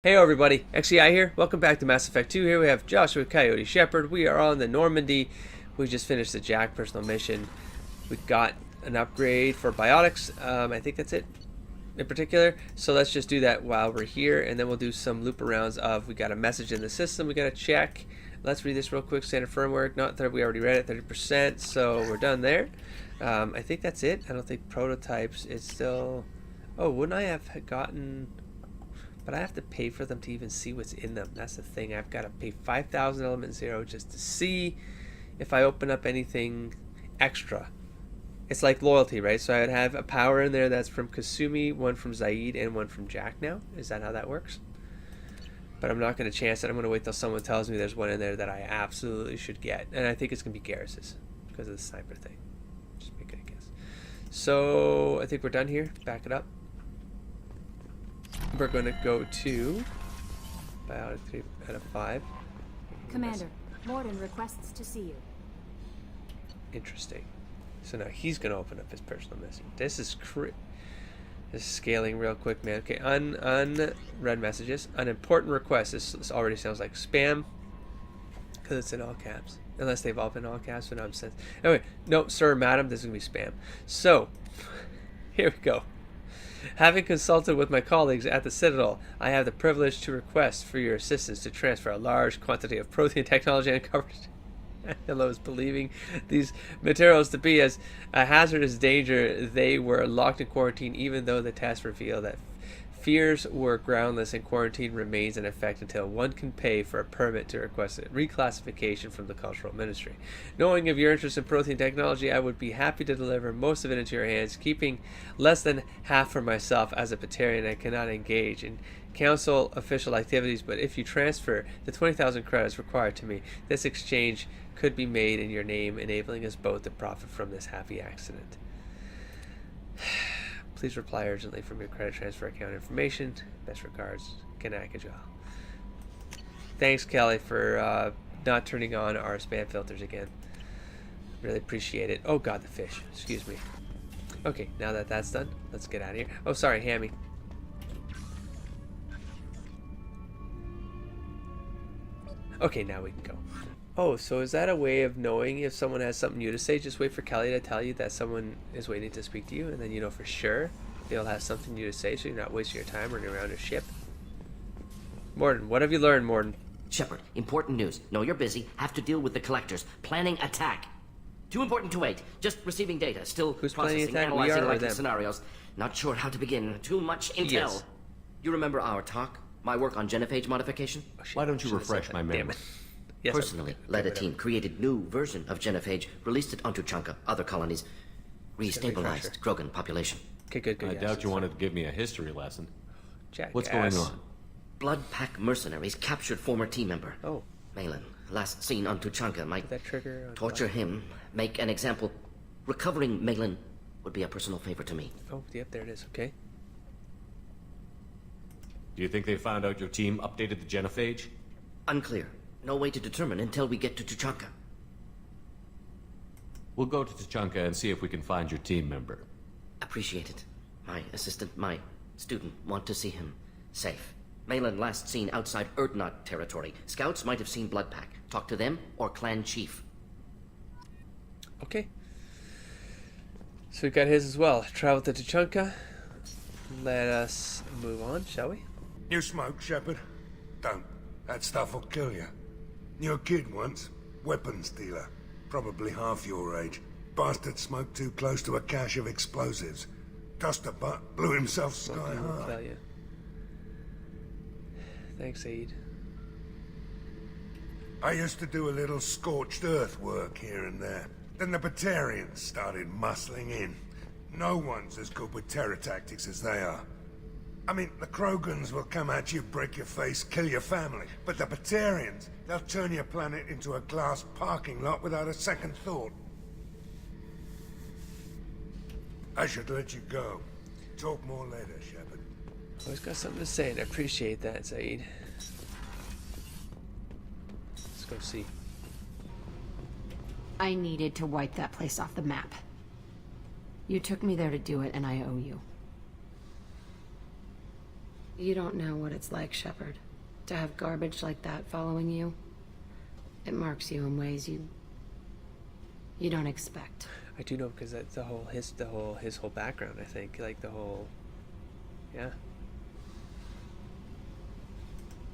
Hey everybody, XCI here. Welcome back to Mass Effect 2. Here we have Joshua Coyote Shepherd. We are on the Normandy. We just finished the Jack personal mission. We got an upgrade for biotics. I think that's it in particular. So let's just do that while we're here, and then we'll do some loop arounds of we got a message in the system we got to check. Let's read this real quick. Standard firmware, not that we already read it, 30%. So we're done there. I think that's it. I don't think prototypes. It's still. Oh, wouldn't I have gotten? But I have to pay for them to even see what's in them. That's the thing. I've got to pay 5,000 element 0 just to see if I open up anything extra. It's like loyalty, right? So I would have a power in there that's from Kasumi, one from Zaid, and one from Jack now. Is that how that works? But I'm not going to chance it. I'm going to wait till someone tells me there's one in there that I absolutely should get. And I think it's going to be Garrus's because of the sniper thing. Just make it a guess. So I think we're done here. Back it up. We're going to go to biotic 3 out of 5. Commander, Mordin requests to see you. Interesting. So now he's going to open up his personal message. This is scaling real quick, man. Okay, unread messages. Unimportant requests. This already sounds like spam because it's in all caps. Unless they've all been all caps for nonsense. Anyway, no, sir, madam, this is going to be spam. So, here we go. Having consulted with my colleagues at the Citadel, I have the privilege to request for your assistance to transfer a large quantity of protein technology uncovered. Hello is believing these materials to be as a hazardous danger. They were locked in quarantine, even though the tests reveal that fears were groundless and quarantine remains in effect until one can pay for a permit to request a reclassification from the Cultural Ministry. Knowing of your interest in protein technology, I would be happy to deliver most of it into your hands, keeping less than half for myself. As a Batarian, I cannot engage in council official activities, but if you transfer the 20,000 credits required to me, this exchange could be made in your name, enabling us both to profit from this happy accident. Please reply urgently from your credit transfer account information. Best regards, Kanakajal. Thanks, Kelly, for not turning on our spam filters again. Really appreciate it. Oh, God, the fish. Excuse me. Okay, now that that's done, let's get out of here. Oh, sorry, Hammy. Okay, now we can go. Oh, so is that a way of knowing if someone has something new to say? Just wait for Kelly to tell you that someone is waiting to speak to you, and then you know for sure they'll have something new to say, so you're not wasting your time running around a ship. Mordin, what have you learned, Mordin? Shepard, important news. Know you're busy. Have to deal with the collectors. Planning attack. Too important to wait. Just receiving data. Still Who's processing, planning attack? analyzing We are or likely them? scenarios. Not sure how to begin. Too much intel. Yes. You remember our talk? My work on genophage modification? Oh, shit. Why don't you Should've refresh said my that. memory? Damn it. Yes, Personally, led a team, created new version of genophage, released it on Tuchanka, other colonies, restabilized Krogan population. Okay, good. I yes, doubt you it's wanted to give me a history lesson. Jackass. What's going on? Blood Pack mercenaries captured former team member. Oh. Malin, last seen on Tuchanka, might That trigger on torture him, make an example. Recovering Malin would be a personal favor to me. Oh, yep, there it is. Okay. Do you think they found out your team updated the genophage? Unclear. No way to determine until we get to Tuchanka. We'll go to Tuchanka and see if we can find your team member. Appreciate it. My assistant, my student, want to see him safe. Malin last seen outside Erdnot territory. Scouts might have seen Blood Pack. Talk to them or clan chief. Okay. So we got his as well. Travel to Tuchanka. Let us move on, shall we? You smoke, Shepard? Don't. That stuff will kill you. Knew a kid once. Weapons dealer. Probably half your age. Bastard smoked too close to a cache of explosives. Tossed a butt, blew himself sky Something will high. tell you. Thanks, Aid. I used to do a little scorched earth work here and there. Then the Batarians started muscling in. No one's as good with terror tactics as they are. I mean, the Krogans will come at you, break your face, kill your family. But the Batarians, they'll turn your planet into a glass parking lot without a second thought. I should let you go. Talk more later, Shepard. Always got something to say, and I appreciate that, Zaid. Let's go see. I needed to wipe that place off the map. You took me there to do it, and I owe you. You don't know what it's like, Shepard. To have garbage like that following you. It marks you in ways you don't expect. I do know, because that's his whole background, I think. Like the whole, yeah.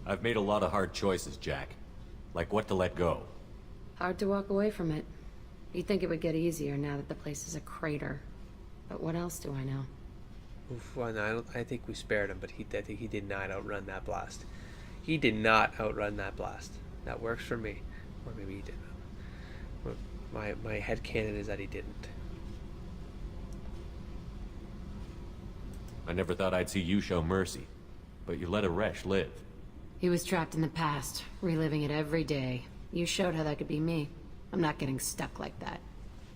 I've made a lot of hard choices, Jack. Like what to let go. Hard to walk away from it. You'd think it would get easier now that the place is a crater. But what else do I know? Oof, well, no, I think we spared him, but I think he did not outrun that blast. He did not outrun that blast. That works for me. Or maybe he did. My headcanon is that he didn't. I never thought I'd see you show mercy, but you let a Wrex live. He was trapped in the past, reliving it every day. You showed how that could be me. I'm not getting stuck like that.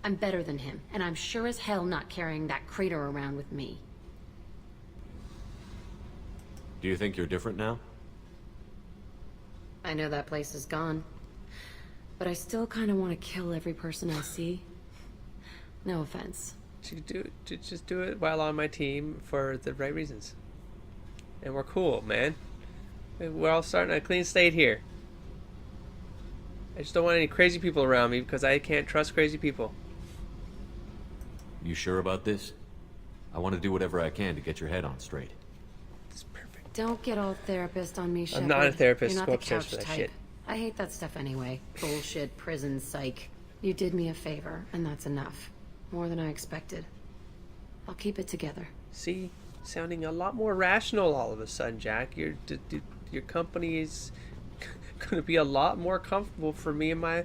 I'm better than him, and I'm sure as hell not carrying that crater around with me. Do you think you're different now? I know that place is gone. But I still kind of want to kill every person I see. No offense. Just do it while on my team for the right reasons. And we're cool, man. We're all starting a clean slate here. I just don't want any crazy people around me because I can't trust crazy people. You sure about this? I want to do whatever I can to get your head on straight. It's perfect. Don't get all therapist on me, Shepard. I'm not a therapist. You're not Go the upstairs couch for that type. shit. I hate that stuff anyway. Bullshit, prison, psych. You did me a favor, and that's enough. More than I expected. I'll keep it together. See? Sounding a lot more rational all of a sudden, Jack. Your company is going to be a lot more comfortable for me and my...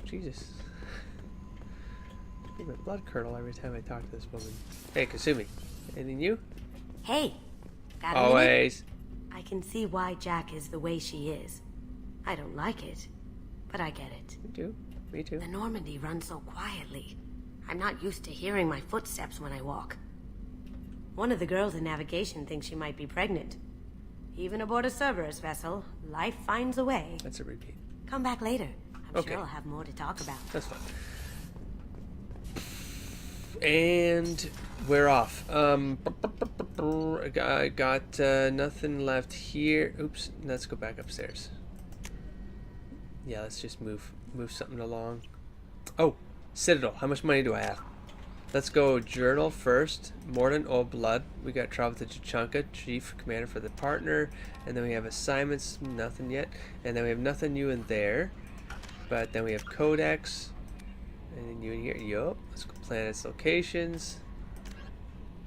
Jesus. I feel my blood curdle every time I talk to this woman. Hey, Kasumi. Anything new? Hey, got a minute? Always. I can see why Jack is the way she is. I don't like it, but I get it. Me too. Me too. The Normandy runs so quietly. I'm not used to hearing my footsteps when I walk. One of the girls in navigation thinks she might be pregnant. Even aboard a Cerberus vessel, life finds a way. That's a repeat. Come back later. I'm Okay. sure I'll have more to talk about. That's fine. And we're off. I got nothing left here. Oops. Let's go back upstairs. Yeah, let's just move something along. Oh, Citadel. How much money do I have? Let's go journal first. Mordin, Old Blood. We got travel to Tuchanka, chief commander for the partner. And then we have assignments, nothing yet. And then we have nothing new in there. But then we have codex. Anything new in here? Yup. Let's go planets, locations.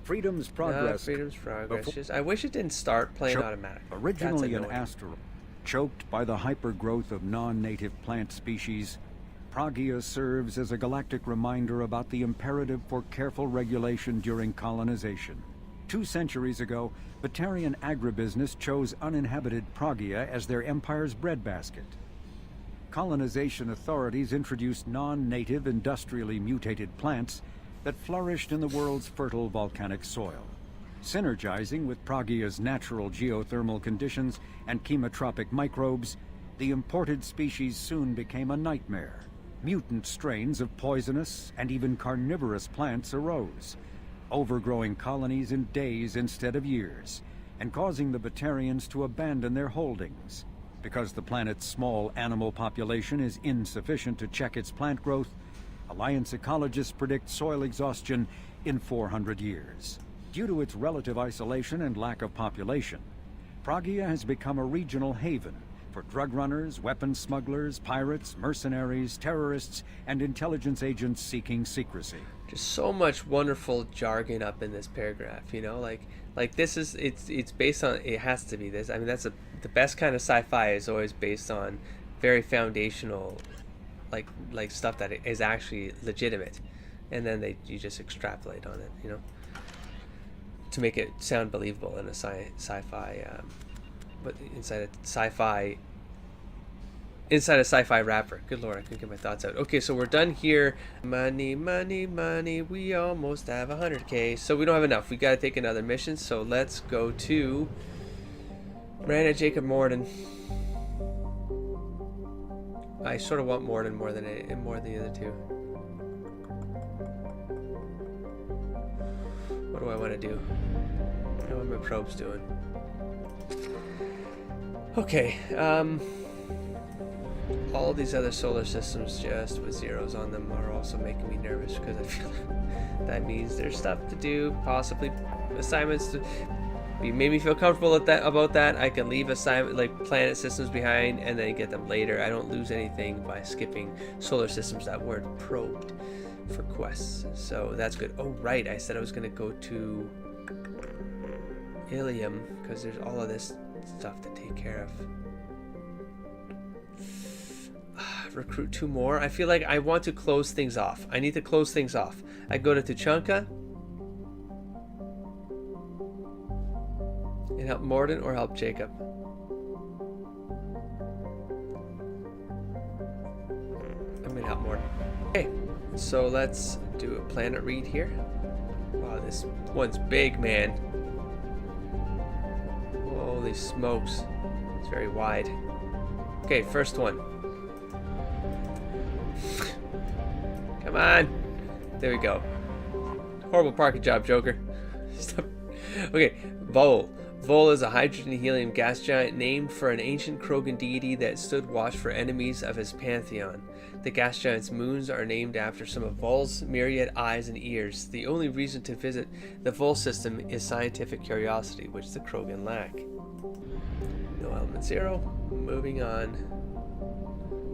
Freedom's Progress. Freedom's Progress. I wish it didn't start playing automatic. Originally That's an annoying. asteroid, choked by the hypergrowth of non-native plant species, Pragia serves as a galactic reminder about the imperative for careful regulation during colonization. 2 centuries ago, Batarian agribusiness chose uninhabited Pragia as their empire's breadbasket. Colonization authorities introduced non-native industrially mutated plants that flourished in the world's fertile volcanic soil. Synergizing with Pragia's natural geothermal conditions and chemotropic microbes, the imported species soon became a nightmare. Mutant strains of poisonous and even carnivorous plants arose, overgrowing colonies in days instead of years, and causing the Batarians to abandon their holdings. Because the planet's small animal population is insufficient to check its plant growth, Alliance ecologists predict soil exhaustion in 400 years. Due to its relative isolation and lack of population, Pragia has become a regional haven for drug runners, weapons smugglers, pirates, mercenaries, terrorists, and intelligence agents seeking secrecy. Just so much wonderful jargon up in this paragraph, you know, like this is it's based on, it has to be this. I mean, that's the best kind of sci-fi is always based on very foundational like stuff that is actually legitimate, and then you just extrapolate on it, you know, to make it sound believable in a sci-fi but inside a sci-fi wrapper. Good lord, I couldn't get my thoughts out. Okay, so we're done here. Money, money, money. We almost have 100k, so we don't have enough. We gotta take another mission, so let's go to Miranda Jacob Mordin. I sort of want Mordin more than the other two. What do I want to do? What are my probes doing? Okay, all these other solar systems just with zeros on them are also making me nervous because I feel that means there's stuff to do, possibly assignments to. You made me feel comfortable about that. I can leave assignment like planet systems behind and then get them later. I don't lose anything by skipping solar systems that weren't probed for quests, so that's good. Oh right, I said I was gonna go to Ilium because there's all of this stuff to take care of. Recruit 2 more. I feel like I want to close things off. I need to close things off. I go to Tuchanka and help Mordin or help Jacob. I'm gonna help Mordin. Okay, so let's do a planet read here. Wow, this one's big, man. Holy smokes. It's very wide. Okay, first one. Come on. There we go. Horrible parking job, Joker. Stop. Okay, Vol. Vol is a hydrogen helium gas giant named for an ancient Krogan deity that stood watch for enemies of his pantheon. The gas giant's moons are named after some of Vol's myriad eyes and ears. The only reason to visit the Vol system is scientific curiosity, which the Krogan lack. No element 0. Moving on.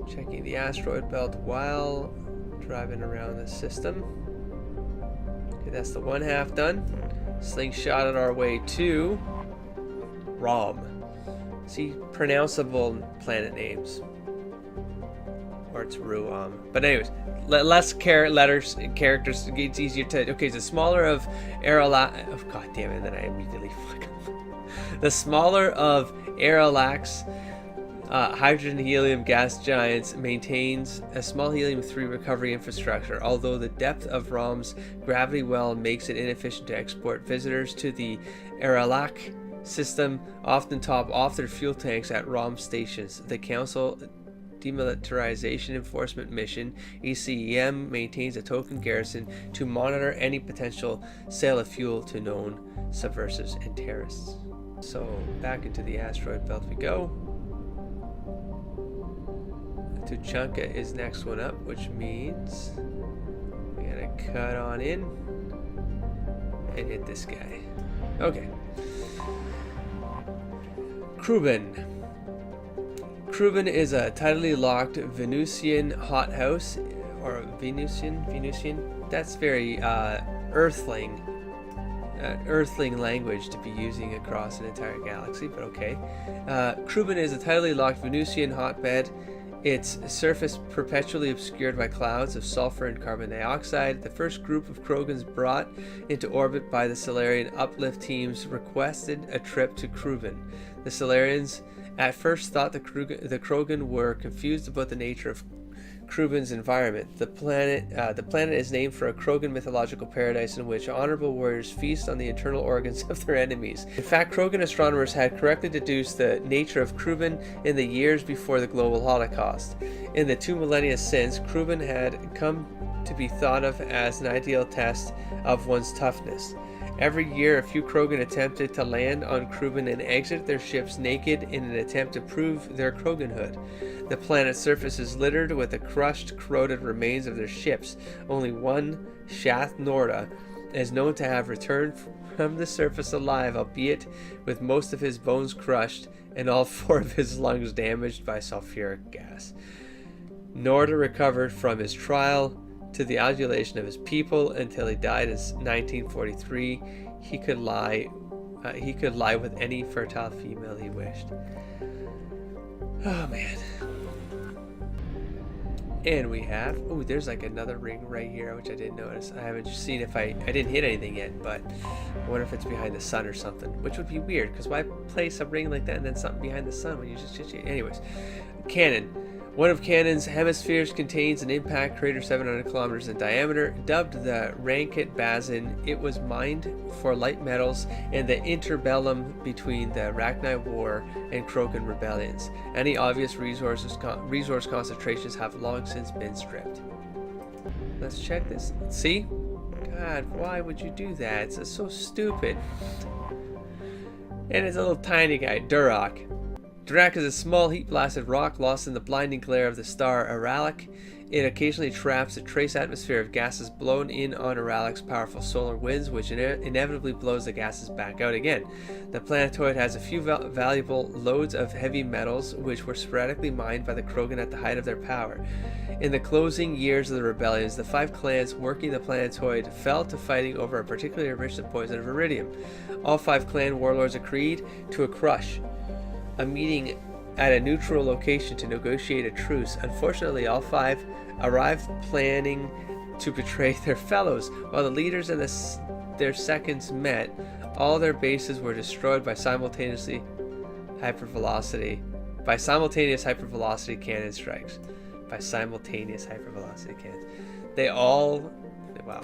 Checking the asteroid belt while driving around the system. Okay, that's the 1/2 done. Slingshotted our way to Rom. See, pronounceable planet names. Or it's Ruam. But anyways, less characters. It's easier to. Okay, the smaller of Aralax. Oh, god damn it! And then I immediately fuck up. The smaller of Aralax hydrogen helium gas giants maintains a small helium-3 recovery infrastructure. Although the depth of Rom's gravity well makes it inefficient to export, visitors to the Aralax system often top off their fuel tanks at ROM stations. The Council Demilitarization Enforcement Mission, ECEM, maintains a token garrison to monitor any potential sale of fuel to known subversives and terrorists. So back into the asteroid belt we go. Tuchanka is next one up, which means we gotta cut on in and hit this guy. Okay. Kruben. Kruben is a tidally locked Venusian hothouse, or Venusian. That's very Earthling language to be using across an entire galaxy, but okay. Kruben is a tidally locked Venusian hotbed. Its surface perpetually obscured by clouds of sulfur and carbon dioxide. The first group of Krogans brought into orbit by the Solarian uplift teams requested a trip to Kruben. The Solarians at first thought the Krogan were confused about the nature of Kruben's environment. The planet is named for a Krogan mythological paradise in which honorable warriors feast on the internal organs of their enemies. In fact, Krogan astronomers had correctly deduced the nature of Kruben in the years before the global Holocaust. In the 2 millennia since, Kruben had come to be thought of as an ideal test of one's toughness. Every year, a few Krogan attempted to land on Kruben and exit their ships naked in an attempt to prove their Kroganhood. The planet's surface is littered with the crushed, corroded remains of their ships. Only one, Shath Norda, is known to have returned from the surface alive, albeit with most of his bones crushed and all 4 of his lungs damaged by sulfuric gas. Norda recovered from his trial to the adulation of his people until he died in 1943. He could lie with any fertile female he wished. Oh man. And we have, oh, there's like another ring right here, which I didn't notice. I haven't seen if I didn't hit anything yet, but I wonder if it's behind the sun or something, which would be weird, because why place a ring like that and then something behind the sun when you just, anyways. Cannon. One of Cannon's hemispheres contains an impact crater 700 kilometers in diameter. Dubbed the Rankit Basin, it was mined for light metals in the interbellum between the Rachni War and Krogan rebellions. Any obvious resource concentrations have long since been stripped. Let's check this. See? God, why would you do that? It's so stupid. And it's a little tiny guy, Duroc. Duroc is a small heat-blasted rock lost in the blinding glare of the star Aralak. It occasionally traps a trace atmosphere of gases blown in on Aralak's powerful solar winds, which inevitably blows the gases back out again. The planetoid has a few valuable loads of heavy metals, which were sporadically mined by the Krogan at the height of their power. In the closing years of the rebellions, the 5 clans working the planetoid fell to fighting over a particularly enriched poison of iridium. All 5 clan warlords agreed to a meeting at a neutral location to negotiate a truce. Unfortunately, all 5 arrived planning to betray their fellows. While the leaders and their seconds met, all their bases were destroyed by simultaneous hypervelocity cannon strikes. By simultaneous hypervelocity cannons. They all, wow.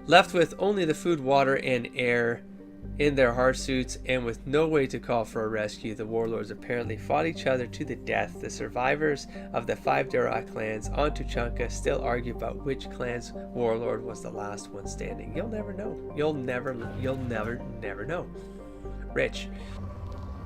Left with only the food, water, and air in their hard suits, and with no way to call for a rescue, the warlords apparently fought each other to the death. The survivors of the 5 Duroc clans on Tuchanka still argue about which clan's warlord was the last one standing. You'll never know. You'll never know. Rich.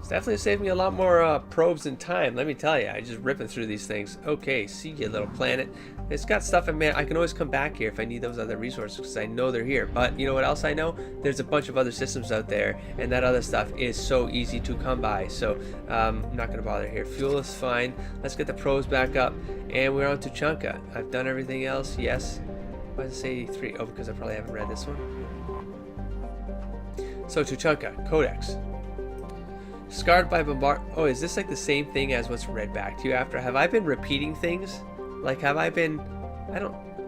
It's definitely saved me a lot more probes and time, let me tell you. I just ripping through these things. Okay, see you, little planet. It's got stuff in man. I can always come back here if I need those other resources because I know they're here. But you know what else I know? There's a bunch of other systems out there, and that other stuff is so easy to come by. So I'm not going to bother here. Fuel is fine. Let's get the probes back up, and we're on Tuchanka. I've done everything else. Yes. Why does it say 83? Oh, because I probably haven't read this one. So Tuchanka, Codex. Scarred by bombard. Oh, is this like the same thing as what's read back to you after? Have I been repeating things? Like, have I been...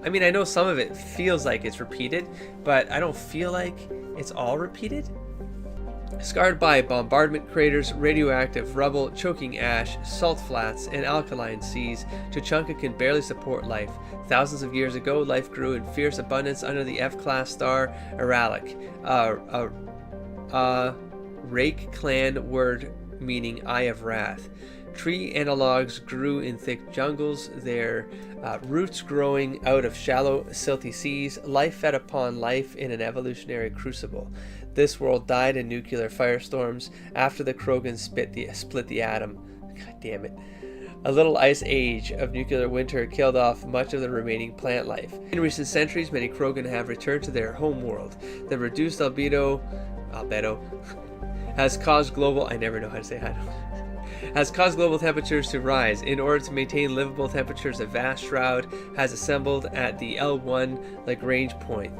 I mean, I know some of it feels like it's repeated, but I don't feel like it's all repeated. Scarred by bombardment craters, radioactive rubble, choking ash, salt flats, and alkaline seas, Tuchanka can barely support life. Thousands of years ago, life grew in fierce abundance under the F-class star Aralak. Rake clan word meaning Eye of Wrath. Tree analogs grew in thick jungles, their roots growing out of shallow, silty seas. Life fed upon life in an evolutionary crucible. This world died in nuclear firestorms after the Krogan split the atom. God damn it. A little ice age of nuclear winter killed off much of the remaining plant life. In recent centuries, many Krogan have returned to their home world. The reduced albedo has caused global temperatures to rise. In order to maintain livable temperatures, a vast shroud has assembled at the L1 Lagrange point.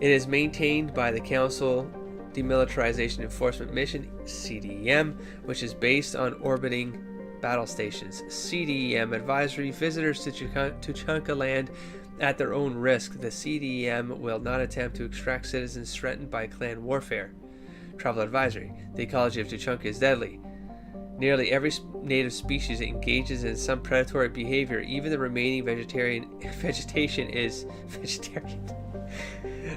It is maintained by the Council Demilitarization Enforcement Mission, CDEM, which is based on orbiting battle stations. CDEM advisory: visitors to Tuchanka land at their own risk. The CDEM will not attempt to extract citizens threatened by clan warfare. Travel advisory: the ecology of Tuchanka is deadly. Nearly every native species engages in some predatory behavior. Even the remaining vegetation is vegetarian.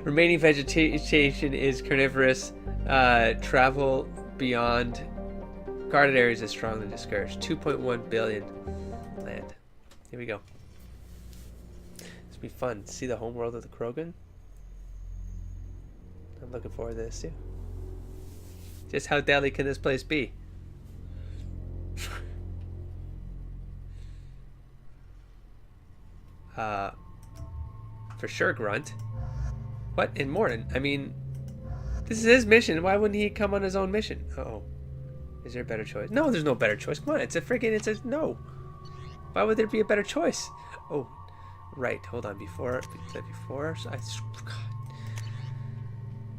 Remaining vegetation is carnivorous. Travel beyond guarded areas is strongly discouraged. 2.1 billion land. Here we go. This will be fun. See the homeworld of the Krogan. I'm looking forward to this too. Just how deadly can this place be? For sure, Grunt. What? In Mordin? I mean, this is his mission. Why wouldn't he come on his own mission? Uh-oh. Is there a better choice? No, there's no better choice. Come on, it's a no. Why would there be a better choice? Oh, right. Hold on. Before God.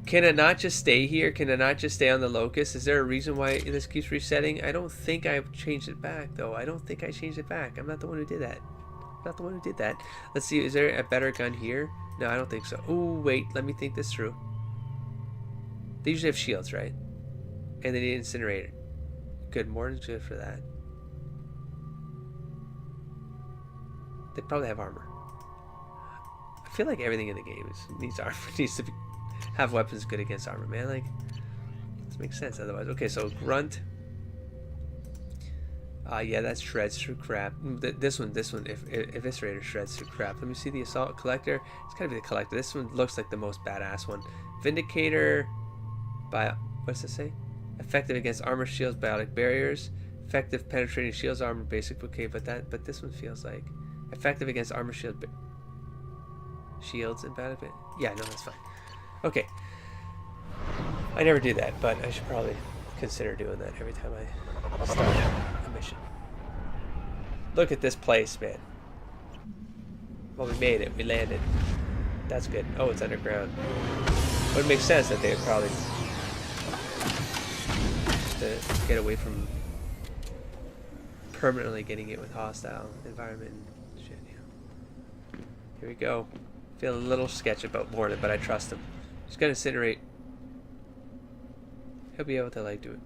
Can it not just stay here? Can it not just stay on the locust? Is there a reason why this keeps resetting? I don't think I changed it back, though. I don't think I changed it back. I'm not the one who did that. Let's see. Is there a better gun here? No, I don't think so. Oh, wait. Let me think this through. They usually have shields, right? And they need an incinerator. Good. Mordin's good for that. They probably have armor. I feel like everything in the game needs armor. Needs to have weapons good against armor, man. Like, this makes sense otherwise. Okay, so Grunt. Yeah, that shreds through crap. This one, Eviscerator shreds through crap. Let me see the Assault Collector. It's gotta be the Collector. This one looks like the most badass one. Vindicator. What's it say? Effective against armor, shields, biotic barriers. Effective penetrating shields, armor, basic. Okay, but this one feels like effective against armor, shields, and biotic. Yeah, no, that's fine. Okay. I never do that, but I should probably consider doing that every time I start a mission. Look at this place, man. Well, we made it. We landed. That's good. Oh, it's underground. Would make sense that they would probably to get away from permanently getting it with hostile environment and shit. Yeah. Here we go. Feel a little sketch about Mordin, but I trust him. Just gotta incinerate. He'll be able to like do it.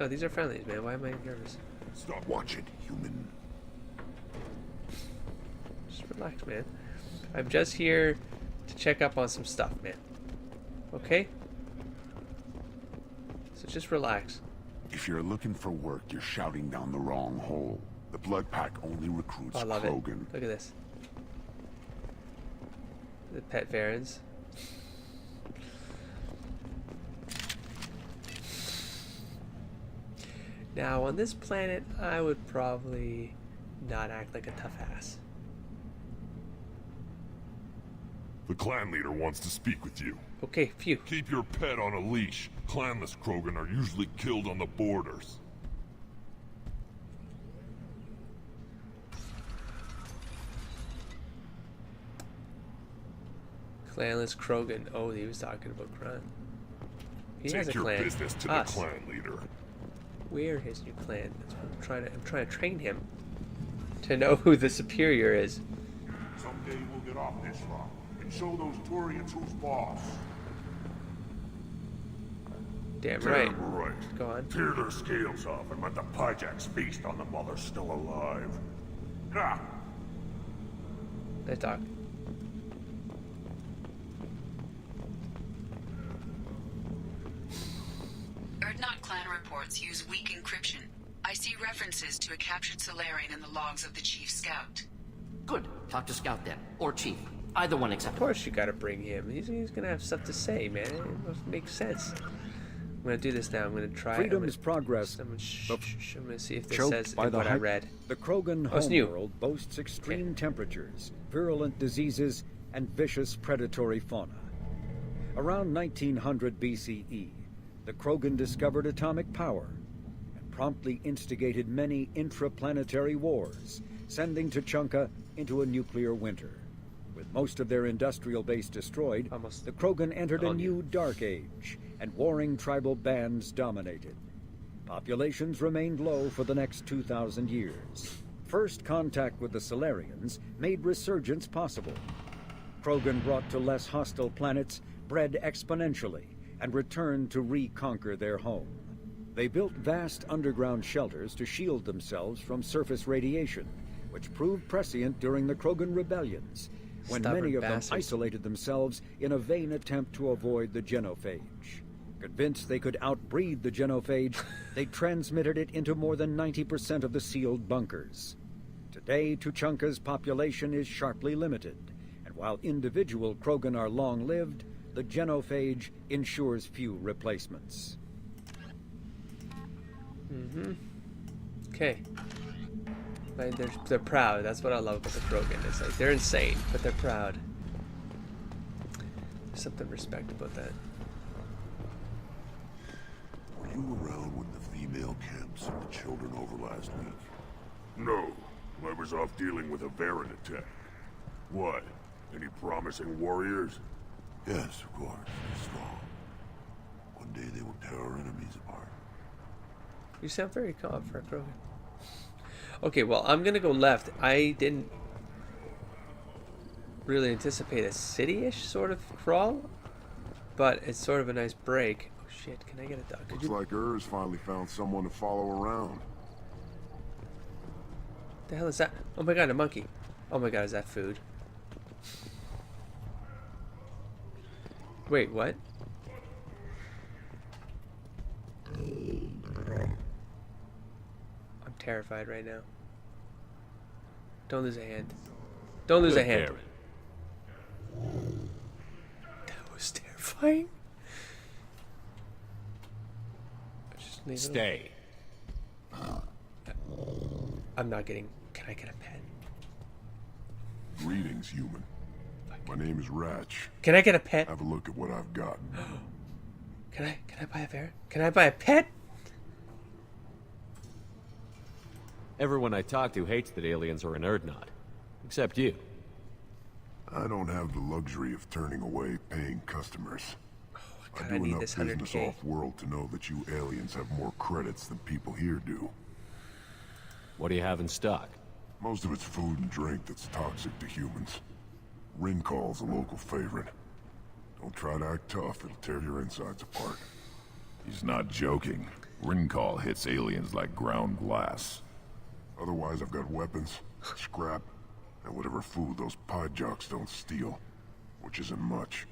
No, these are friendlies, man. Why am I nervous? Stop watching, human. Just relax, man. I'm just here to check up on some stuff, man. Okay? So just relax. If you're looking for work, you're shouting down the wrong hole. The Blood Pack only recruits I love Krogan. it. Look at this. The pet Varens. Now, on this planet, I would probably not act like a tough ass. The clan leader wants to speak with you. Okay, phew. Keep your pet on a leash. Clanless Krogan are usually killed on the borders. Clanless Krogan. Oh, he was talking about crime. He has a Take your clan. business to Us. the clan leader. We're his new clan. That's what I'm trying to train him to know who the superior is. Someday we'll get off this rock and show those Turians who's boss. Damn right. Damn right. Go on. Tear their scales off and let the Pyjaks feast on them while they're still alive. Ah! Let's talk. Erdnot clan reports use weak encryption. I see references to a captured Solarian in the logs of the Chief Scout. Good. Talk to Scout then. Or Chief. Either one Of acceptable. course you gotta bring him. He's gonna have stuff to say, man. It must make sense. I'm gonna do this now. I'm gonna try. Freedom is progress. I'm gonna see if this Choked says by the what I hype, read. the Krogan Oh, it's new. homeworld boasts extreme temperatures, virulent diseases, and vicious predatory fauna. Around 1900 BCE, the Krogan discovered atomic power and promptly instigated many intraplanetary wars, sending Tuchanka into a nuclear winter. With most of their industrial base destroyed, Almost the Krogan entered a on you. new dark age, and warring tribal bands dominated. Populations remained low for the next 2,000 years. First contact with the Solarians made resurgence possible. Krogan brought to less hostile planets bred exponentially and returned to reconquer their home. They built vast underground shelters to shield themselves from surface radiation, which proved prescient during the Krogan rebellions, when Stubborn many of bastards. them isolated themselves in a vain attempt to avoid the genophage. Convinced they could outbreed the genophage, they transmitted it into more than 90% of the sealed bunkers. Today, Tuchanka's population is sharply limited, and while individual Krogan are long-lived, the genophage ensures few replacements. Okay. Like they're proud. That's what I love about the Krogan. It's like they're insane, but they're proud. There's something respect about that. Were you around when the female camps and the children over last week? No, I was off dealing with a Varen attack. What? Any promising warriors? Yes, of course. They're strong. One day they will tear our enemies apart. You sound very calm for a Krogan. Okay, well, I'm gonna go left. I didn't really anticipate a city-ish sort of crawl, but it's sort of a nice break. Oh shit, can I get a dog? Could Looks you... like Ur's finally found someone to follow around. the hell is that? Oh my god, a monkey. Oh my god, is that food? Wait, what? I'm terrified right now. Don't lose a hand. Don't lose a hand. That was terrifying. Leave it Stay. I'm not getting... Can I get a pen? Greetings, human. My name is Wrex. Can I get a pet? Have a look at what I've got. Can I buy a bear? Can I buy a pet? Everyone I talk to hates that aliens are an Erdnot. Except you. I don't have the luxury of turning away paying customers. God, I I do need enough this business 100K. off-world to know that you aliens have more credits than people here do. What do you have in stock? Most of it's food and drink that's toxic to humans. Rincall's a local favorite. Don't try to act tough, it'll tear your insides apart. He's not joking. Rincall hits aliens like ground glass. Otherwise, I've got weapons, scrap, and whatever food those pie jocks don't steal. Which isn't much.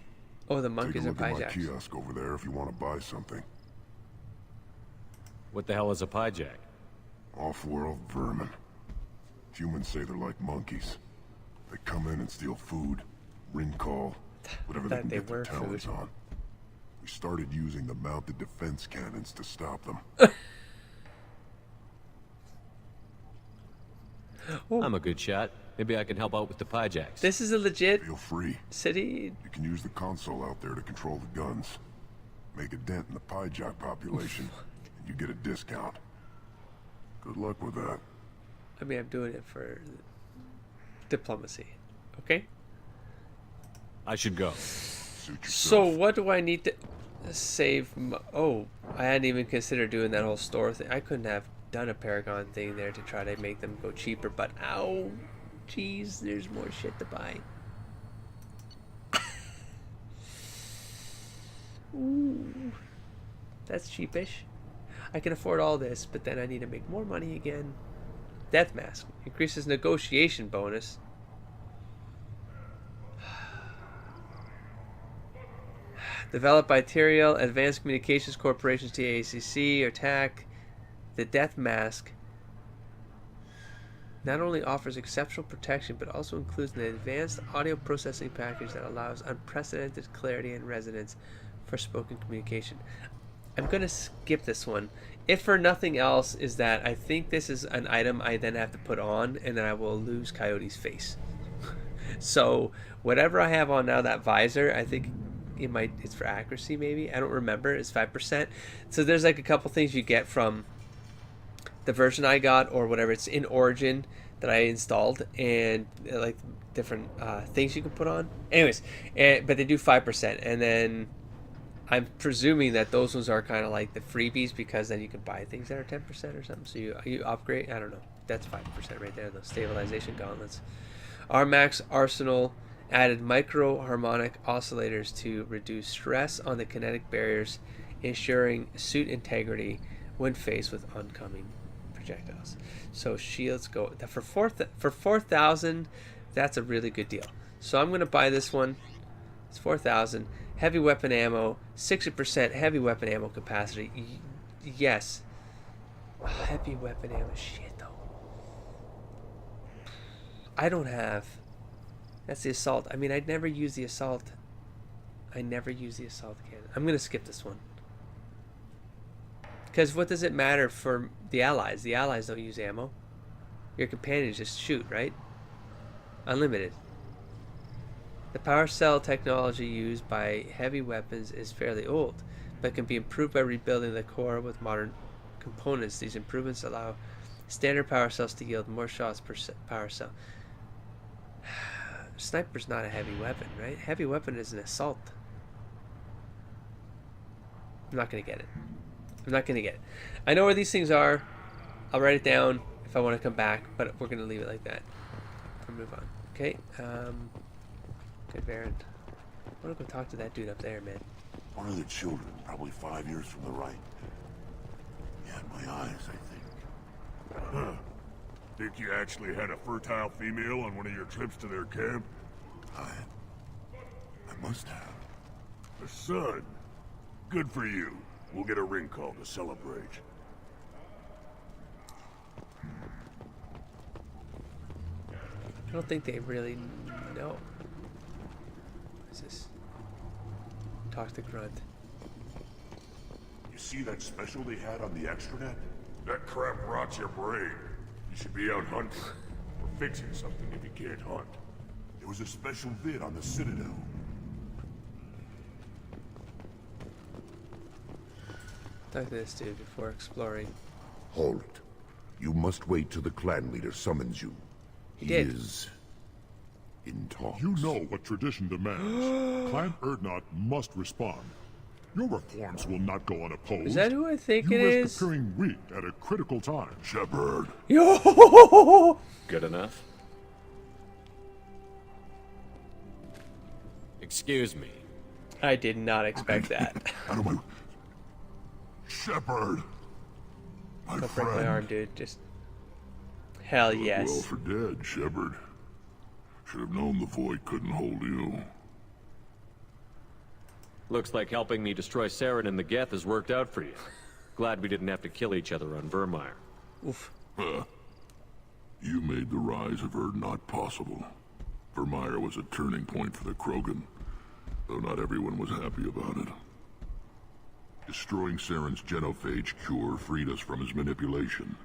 Oh, the Take monkeys a are look at my pijacks. kiosk over there if you want to buy something. What the hell is a pijack? Off-world vermin. Humans say they're like monkeys. They come in and steal food, Rincall, whatever they That can they get their were talons food. on. We started using the mounted defense cannons to stop them. I'm a good shot. Maybe I can help out with the pijacks. This is a legit Feel free. city. You can use the console out there to control the guns. Make a dent in the pijack population, and you get a discount. Good luck with that. I mean, I'm doing it for diplomacy. Okay? I should go. Suit yourself. So what do I need to save? Oh, I hadn't even considered doing that whole store thing. I couldn't have done a Paragon thing there to try to make them go cheaper, but ow, jeez, there's more shit to buy. Ooh, that's cheapish. I can afford all this, but then I need to make more money again. Death Mask increases negotiation bonus. Developed by Tyrael Advanced Communications Corporation's TACC or TAC, the Death Mask not only offers exceptional protection but also includes an advanced audio processing package that allows unprecedented clarity and resonance for spoken communication. I'm going to skip this one. If for nothing else is that I think this is an item I then have to put on and then I will lose Coyote's face. So whatever I have on now, that visor, I think it's for accuracy maybe. I don't remember. It's 5%. So there's like a couple things you get from the version I got or whatever. It's in Origin that I installed and like different things you can put on. Anyways, but they do 5%. And then I'm presuming that those ones are kind of like the freebies because then you can buy things that are 10% or something. So you upgrade. I don't know. That's 5% right there. Those stabilization gauntlets. Armax Arsenal added micro-harmonic oscillators to reduce stress on the kinetic barriers, ensuring suit integrity when faced with oncoming projectiles. So shields go for 4,000. That's a really good deal. So I'm going to buy this one. It's 4,000. Heavy weapon ammo, 60% heavy weapon ammo capacity. Yes. Heavy weapon ammo. Shit though. I don't have. That's the assault. I mean, I'd never use the assault. I never use the assault cannon. I'm going to skip this one. Because what does it matter for the allies? The allies don't use ammo. Your companions just shoot, right? Unlimited. The power cell technology used by heavy weapons is fairly old, but can be improved by rebuilding the core with modern components. These improvements allow standard power cells to yield more shots per power cell. Sniper's not a heavy weapon, right? Heavy weapon is an assault. I'm not going to get it. I'm not going to get it. I know where these things are. I'll write it down if I want to come back, but we're going to leave it like that. We'll move on. Okay. Good Baron. I want to go talk to that dude up there, man. One of the children, probably 5 years from the right. Yeah, my eyes, I think. Huh. Think you actually had a fertile female on one of your trips to their camp? I must have. A son. Good for you. We'll get a ring call to celebrate. I don't think they really know. What is this? Talk to Grunt. You see that special they had on the extranet? That crap rots your brain. You should be out hunting. Or fixing something if you can't hunt. There was a special vid on the Citadel. Talk to this dude before exploring. Halt. You must wait till the clan leader summons you. He is in talks. You know what tradition demands. Clan Urdnot must respond. Your reforms will not go unopposed. Is that who I think you it risk is? appearing weak at a critical time. Shepard. Yo! Good enough? Excuse me. I did not expect that. Out of my... Shepard. My Don't break my friend. arm, dude. Just... Hell Well yes. for dead, Shepard. Should have known the void couldn't hold you. Looks like helping me destroy Saren and the Geth has worked out for you. Glad we didn't have to kill each other on Vermeer. Oof. You made the rise of Urdnot possible. Vermeer was a turning point for the Krogan, though not everyone was happy about it. Destroying Saren's genophage cure freed us from his manipulation.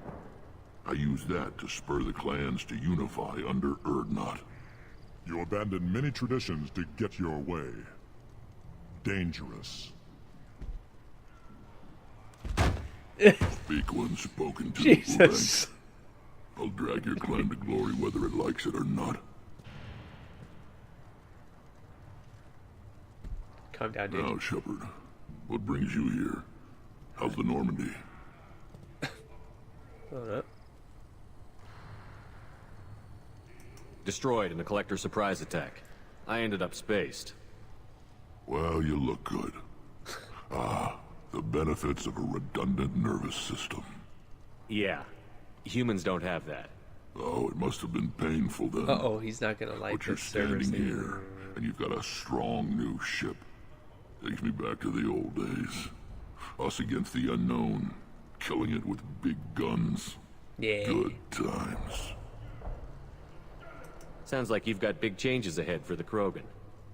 I used that to spur the clans to unify under Urdnot. You abandoned many traditions to get your way. Dangerous. Speak when spoken to. Jesus. I'll drag your clan to glory whether it likes it or not. Calm down, dude. Now, Shepard, what brings you here? How's the Normandy? Hold up. Destroyed in a collector surprise attack. I ended up spaced. Well, you look good. The benefits of a redundant nervous system. Yeah. Humans don't have that. Oh, it must have been painful then. Uh-oh, he's not gonna like But you're this service standing thing. here, and you've got a strong new ship. Takes me back to the old days. Us against the unknown, killing it with big guns. Yeah. Good times. Sounds like you've got big changes ahead for the Krogan.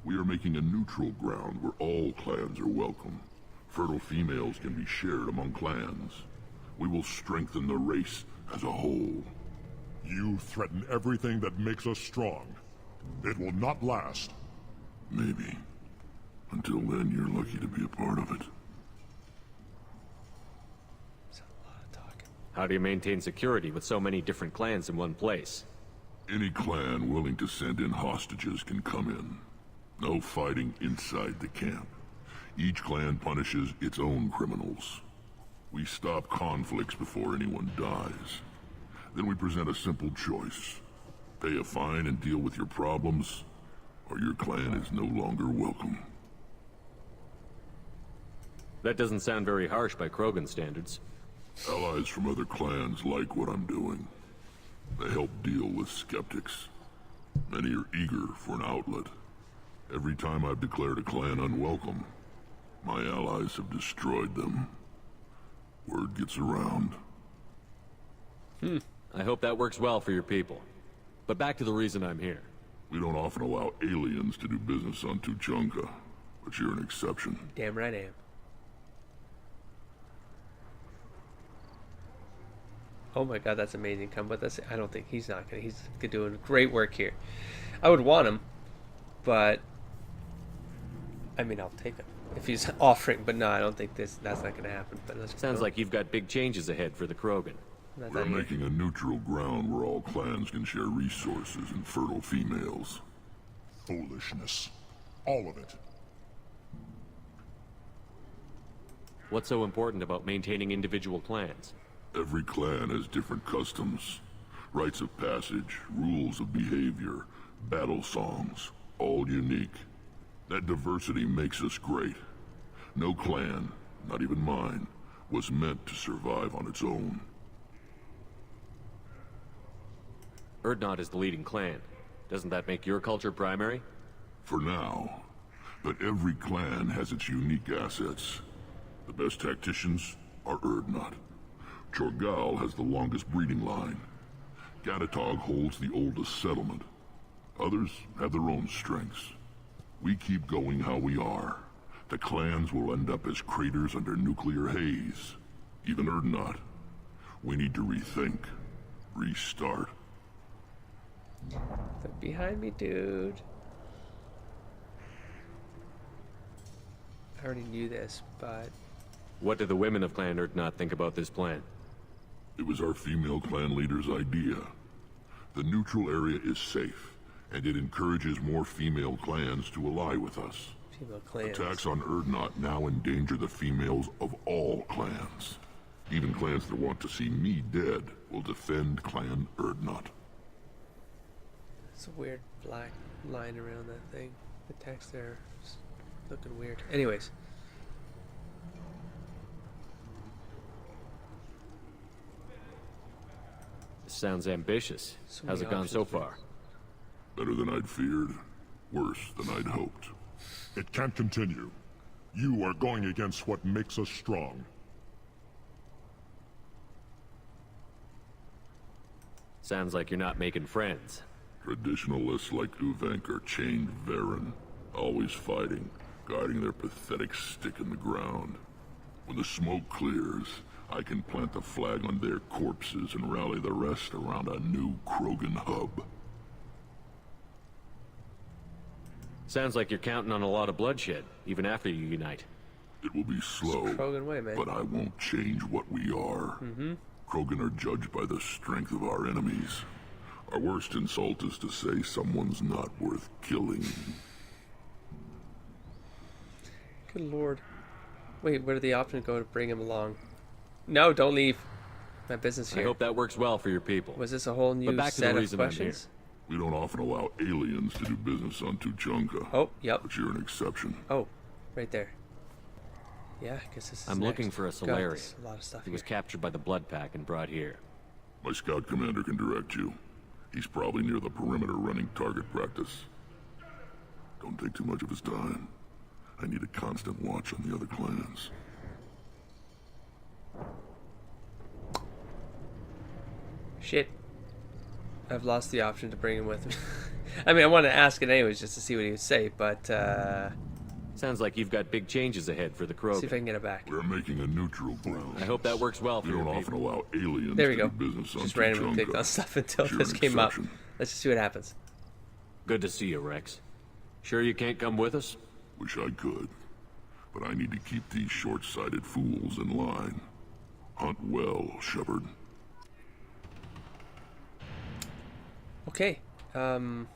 We are making a neutral ground where all clans are welcome. Fertile females can be shared among clans. We will strengthen the race as a whole. You threaten everything that makes us strong. It will not last. Maybe. Until then, you're lucky to be a part of it. That's a lot of talking. How do you maintain security with so many different clans in one place? Any clan willing to send in hostages can come in. No fighting inside the camp. Each clan punishes its own criminals. We stop conflicts before anyone dies. Then we present a simple choice. Pay a fine and deal with your problems, or your clan is no longer welcome. That doesn't sound very harsh by Krogan standards. Allies from other clans like what I'm doing. They help deal with skeptics. Many are eager for an outlet. Every time I've declared a clan unwelcome, my allies have destroyed them. Word gets around. I hope that works well for your people. But back to the reason I'm here. We don't often allow aliens to do business on Tuchanka, but you're an exception. Damn right I am. Oh my god, that's amazing. Come with us. I don't think he's not gonna. He's doing great work here. I would want him, but I mean, I'll take him if he's offering. But no, I don't think that's not gonna happen. But let's Sounds go. like you've got big changes ahead for the Krogan. That's We're not here. making a neutral ground where all clans can share resources and fertile females. Foolishness. All of it. What's so important about maintaining individual clans? Every clan has different customs, rites of passage, rules of behavior, battle songs, all unique. That diversity makes us great. No clan, not even mine, was meant to survive on its own. Urdnot is the leading clan. Doesn't that make your culture primary? For now. But every clan has its unique assets. The best tacticians are Urdnot. Chorgal has the longest breeding line. Gatatog holds the oldest settlement. Others have their own strengths. We keep going how we are, the clans will end up as craters under nuclear haze. Even Urdnot. We need to rethink. Restart. They're behind me, dude. I already knew this, but... What do the women of Clan Urdnot think about this plan? It was our female clan leader's idea. The neutral area is safe, and it encourages more female clans to ally with us. Female clans. Attacks on Urdnot now endanger the females of all clans. Even clans that want to see me dead will defend Clan Urdnot. It's a weird black line around that thing. The text there is looking weird. Anyways. Sounds ambitious. So How's many it gone so options, man. far? Better than I'd feared. Worse than I'd hoped. It can't continue. You are going against what makes us strong. Sounds like you're not making friends. Traditionalists like Uvenk are chained Varen, always fighting, guiding their pathetic stick in the ground. When the smoke clears, I can plant the flag on their corpses and rally the rest around a new Krogan hub. Sounds like you're counting on a lot of bloodshed, even after you unite. It will be slow, Krogan way, man. but I won't change what we are. Krogan are judged by the strength of our enemies. Our worst insult is to say someone's not worth killing. Good lord. Wait, where did the option go to bring him along? No, don't leave. My business I here. hope that works well for your people. Was this a whole new But back to set the of reason I'm here. questions? We don't often allow aliens to do business on Tuchanka. Oh, yep. But you're an exception. Oh, right there. Yeah, I guess this is I'm next. looking for a God, Solarian. there's a lot of stuff He here. was captured by the Blood Pack and brought here. My scout commander can direct you. He's probably near the perimeter running target practice. Don't take too much of his time. I need a constant watch on the other clans. Shit. I've lost the option to bring him with me. I mean, I wanted to ask it anyways just to see what he would say, but Sounds like you've got big changes ahead for the see if I Krogan. can get it back. We're making a neutral ground. I hope that works well for We your don't people. often allow aliens There we to go. do business on Just randomly Tuchanka. clicked on stuff until But you're this an came up. exception. Let's just see what happens. Good to see you, Wrex. Sure you can't come with us? Wish I could. But I need to keep these short-sighted fools in line. Hunt well, Shepard. Okay. I'll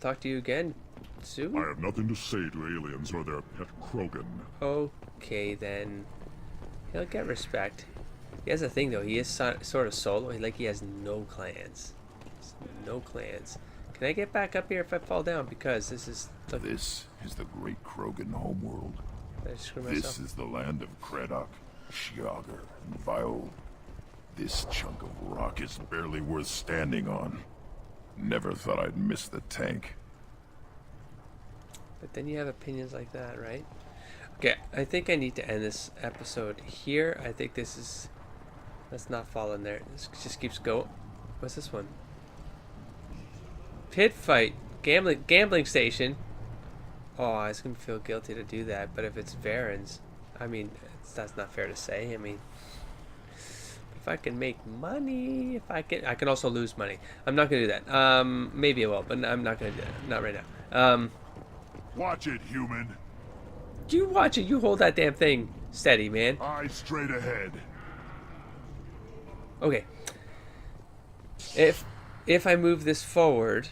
talk to you again soon. I have nothing to say to aliens or their pet Krogan. Okay, then. He'll get respect. He has a thing, though. He is sort of solo. Like, he has no clans. No clans. Can I get back up here if I fall down? Because this is... Look, This is the great Krogan homeworld. I screw This myself. is the land of Kredok, Shiagar, and Viol. This chunk of rock is barely worth standing on. Never thought I'd miss the tank. But then you have opinions like that, right? Okay, I think I need to end this episode here. I think this is... Let's not fall in there. This just keeps going. What's this one? Pit fight. Gambling station. Oh, I was going to feel guilty to do that. But if it's Varen's, I mean, that's not fair to say. I mean, if I can make money, I can also lose money. I'm not going to do that. Maybe I will, but I'm not going to do that. Not right now. Watch it, human. You watch it. You hold that damn thing steady, man. Eyes straight ahead. Okay. If I move this forward,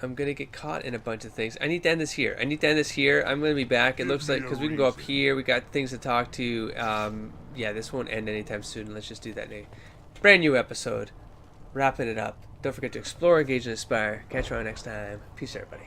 I'm gonna get caught in a bunch of things. I need to end this here. I'm gonna be back. It looks like, because we can go up here. We got things to talk to. Yeah, this won't end anytime soon. Let's just do that now. Brand new episode. Wrapping it up. Don't forget to explore, engage, and aspire. Catch you on next time. Peace, everybody.